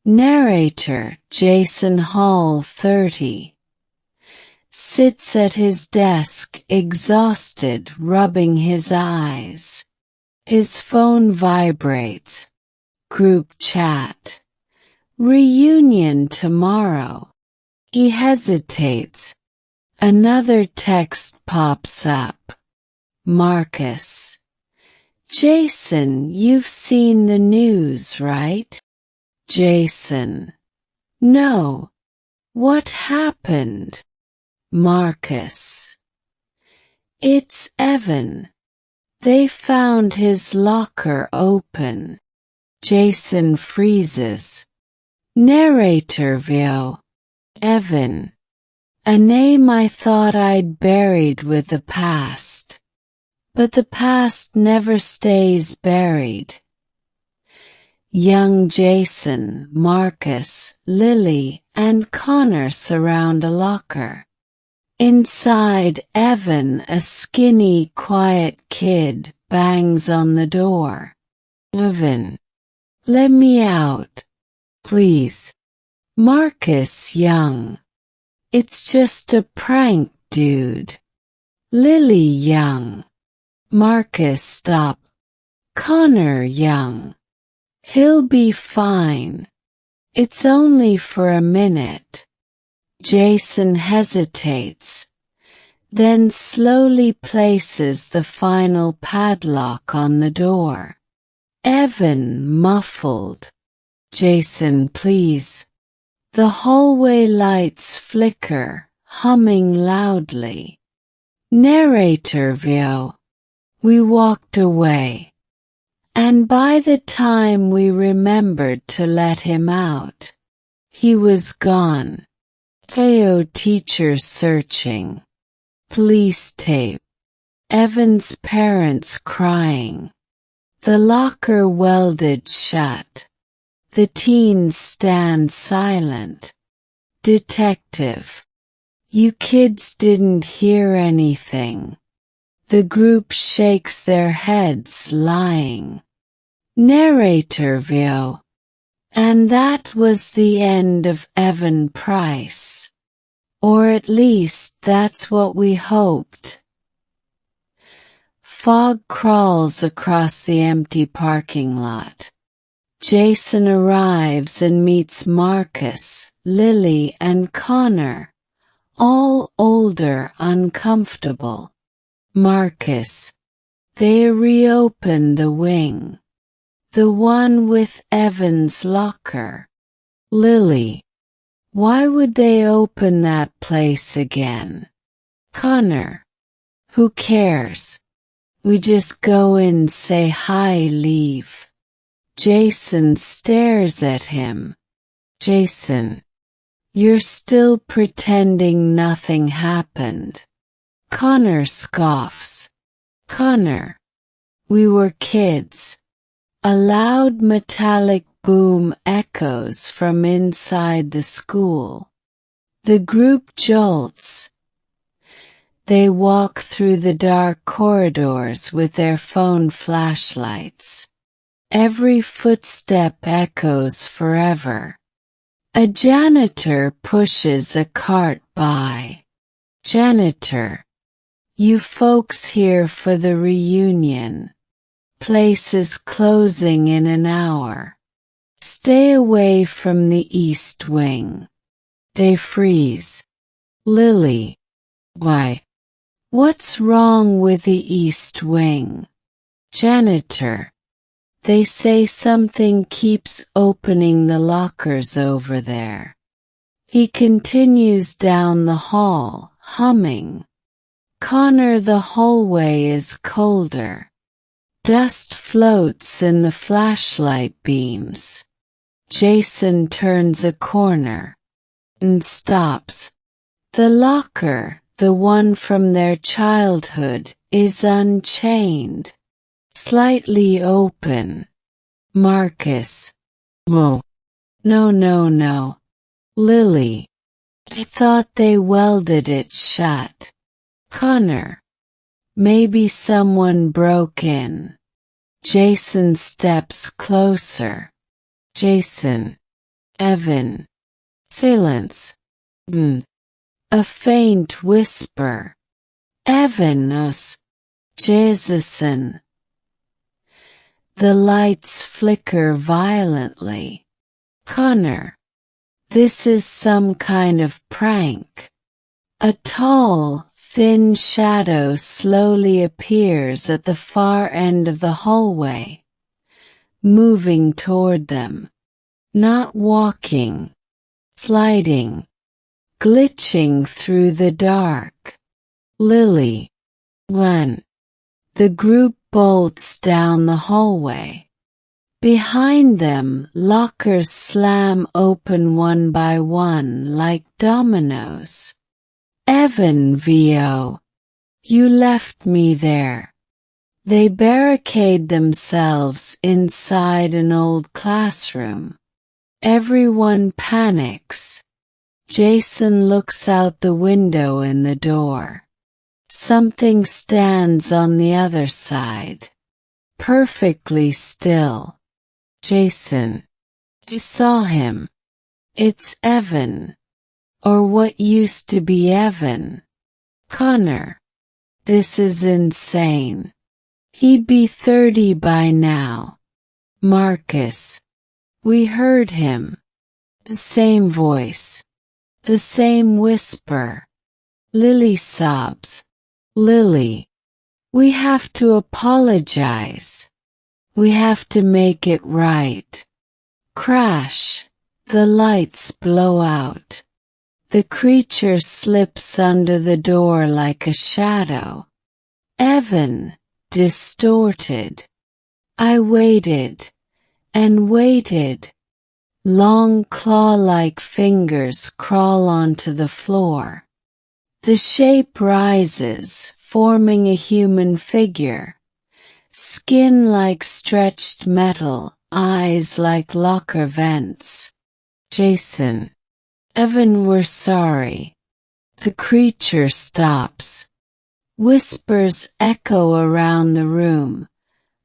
Narrator Jason Hall 30 sits at his desk exhausted, rubbing his eyes. His phone vibrates. Group chat. Reunion tomorrow. He hesitates. Another text pops up. Marcus. Jason, you've seen the news, right? Jason. No. What happened? Marcus. It's Evan. They found his locker open. Jason freezes. Narrator Vio. Evan. A name I thought I'd buried with the past. But the past never stays buried. Young Jason, Marcus, Lily, and Connor surround a locker. Inside, Evan, a skinny, quiet kid, bangs on the door. Evan. Let me out. Please. Marcus young. It's just a prank, dude. Lily young. Marcus stop. Connor young. He'll be fine. It's only for a minute. Jason hesitates, then slowly places the final padlock on the door. Evan muffled. Jason, please. The hallway lights flicker, humming loudly. Narrator Vio. We walked away. And by the time we remembered to let him out, he was gone. KO teacher searching. Police tape. Evan's parents crying. The locker welded shut. The teens stand silent. Detective. You kids didn't hear anything. The group shakes their heads, lying. Narrator Vio. And that was the end of Evan Price. Or at least that's what we hoped. Fog crawls across the empty parking lot. Jason arrives and meets Marcus, Lily, and Connor, all older, uncomfortable. Marcus. They reopen the wing. The one with Evan's locker. Lily. Why would they open that place again? Connor. Who cares? We just go in, say hi, leave. Jason stares at him. Jason. You're still pretending nothing happened. Connor scoffs. Connor. We were kids. A loud metallic boom echoes from inside the school. The group jolts. They walk through the dark corridors with their phone flashlights. Every footstep echoes forever. A janitor pushes a cart by. Janitor. You folks here for the reunion. Place is closing in an hour. Stay away from the east wing. They freeze. Lily. Why? What's wrong with the east wing? Janitor. They say something keeps opening the lockers over there. He continues down the hall, humming. Connor, the hallway is colder. Dust floats in the flashlight beams. Jason turns a corner and stops. The locker, the one from their childhood, is unchained. Slightly open. Marcus. Whoa. No. Lily. I thought they welded it shut. Connor. Maybe someone broke in. Jason steps closer. Jason. Evan. Silence. A faint whisper. Evanos. Jason. The lights flicker violently. Connor. This is some kind of prank. A tall, thin shadow slowly appears at the far end of the hallway, moving toward them. Not walking, sliding, glitching through the dark. Lily. When the group bolts down the hallway. Behind them, lockers slam open one by one like dominoes. Evan VO. You left me there. They barricade themselves inside an old classroom. Everyone panics. Jason looks out the window in the door. Something stands on the other side. Perfectly still. Jason. I saw him. It's Evan. Or what used to be Evan. Connor. This is insane. He'd be 30 by now. Marcus. We heard him. The same voice. The same whisper. Lily sobs. Lily. We have to apologize. We have to make it right. Crash. The lights blow out. The creature slips under the door like a shadow. Evan, distorted. I waited and waited. Long claw-like fingers crawl onto the floor. The shape rises, forming a human figure. Skin like stretched metal, eyes like locker vents. Jason. Evan, we're sorry. The creature stops. Whispers echo around the room,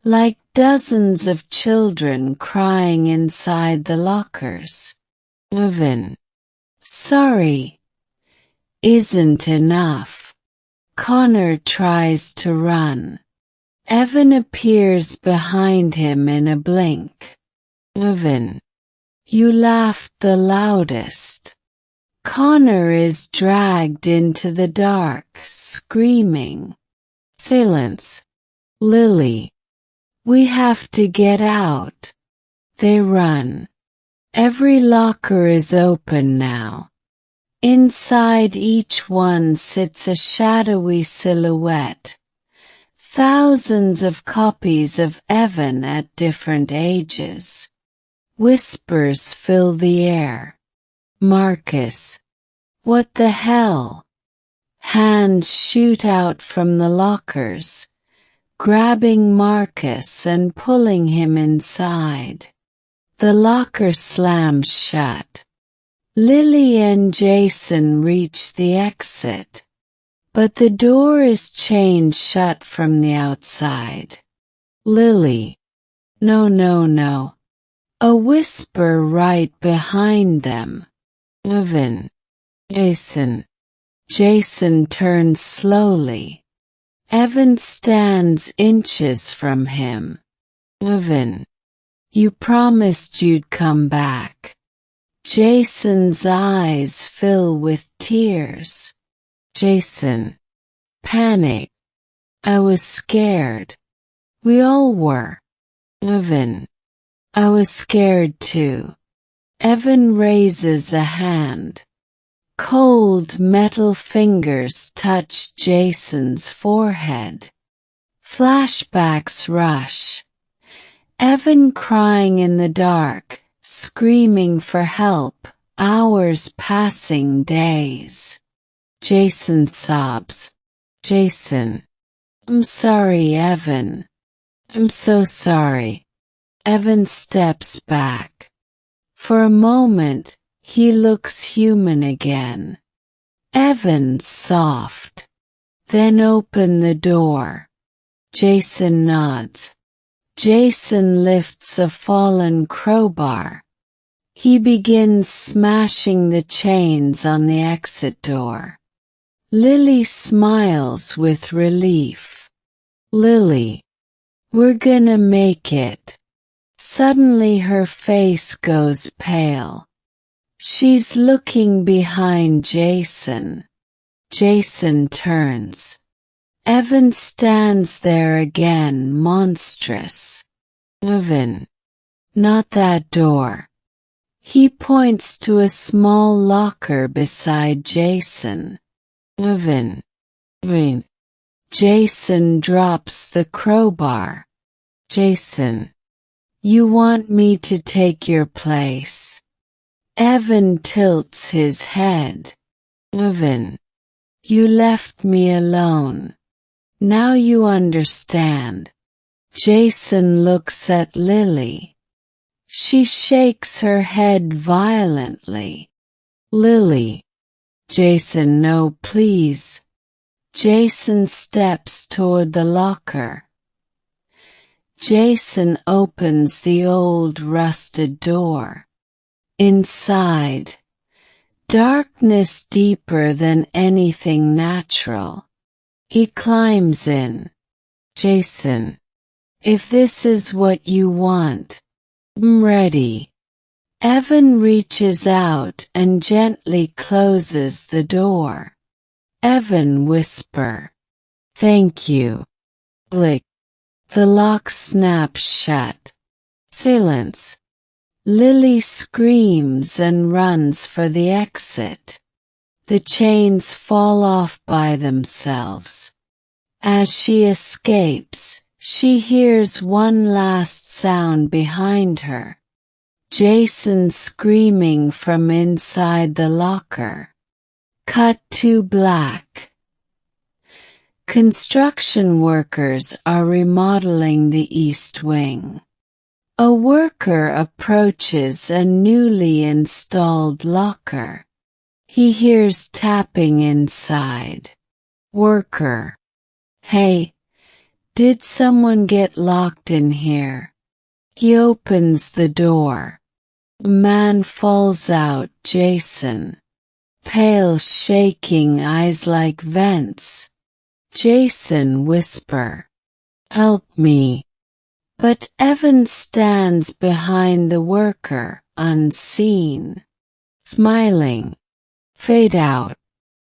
like dozens of children crying inside the lockers. Evan. Sorry. Isn't enough. Connor tries to run. Evan appears behind him in a blink. Evan. You laughed the loudest. Connor is dragged into the dark, screaming. Silence. Lily. We have to get out. They run. Every locker is open now. Inside each one sits a shadowy silhouette. Thousands of copies of Evan at different ages. Whispers fill the air. Marcus. What the hell? Hands shoot out from the lockers, grabbing Marcus and pulling him inside. The locker slams shut. Lily and Jason reach the exit, but the door is chained shut from the outside. Lily. No. A whisper right behind them. Evan. Jason. Jason turns slowly. Evan stands inches from him. Evan. You promised you'd come back. Jason's eyes fill with tears. Jason. Panic. I was scared. We all were. Evan. I was scared too. Evan raises a hand. Cold metal fingers touch Jason's forehead. Flashbacks rush. Evan crying in the dark, screaming for help, hours passing days. Jason sobs. Jason. I'm sorry, Evan. I'm so sorry. Evan steps back. For a moment, he looks human again. Evan's soft. Then open the door. Jason nods. Jason lifts a fallen crowbar. He begins smashing the chains on the exit door. Lily smiles with relief. Lily, we're gonna make it. Suddenly her face goes pale. She's looking behind Jason. Jason turns. Evan stands there again, monstrous. Evan. Not that door. He points to a small locker beside Jason. Evan. Evan. Jason drops the crowbar. Jason. You want me to take your place? Evan tilts his head. Evan. You left me alone. Now you understand. Jason looks at Lily. She shakes her head violently. Lily. Jason, no, please. Jason steps toward the locker. Jason opens the old rusted door. Inside, darkness deeper than anything natural. He climbs in. Jason, if this is what you want, I'm ready. Evan reaches out and gently closes the door. Evan whisper. Thank you. Click. The lock snaps shut. Silence. Lily screams and runs for the exit. The chains fall off by themselves. As she escapes, she hears one last sound behind her. Jason screaming from inside the locker. Cut to black. Construction workers are remodeling the East Wing. A worker approaches a newly installed locker. He hears tapping inside. Worker. Hey, did someone get locked in here? He opens the door. A man falls out. Jason. Pale, shaking eyes like vents. Jason whisper. Help me. But Evan stands behind the worker, unseen. Smiling. Fade out.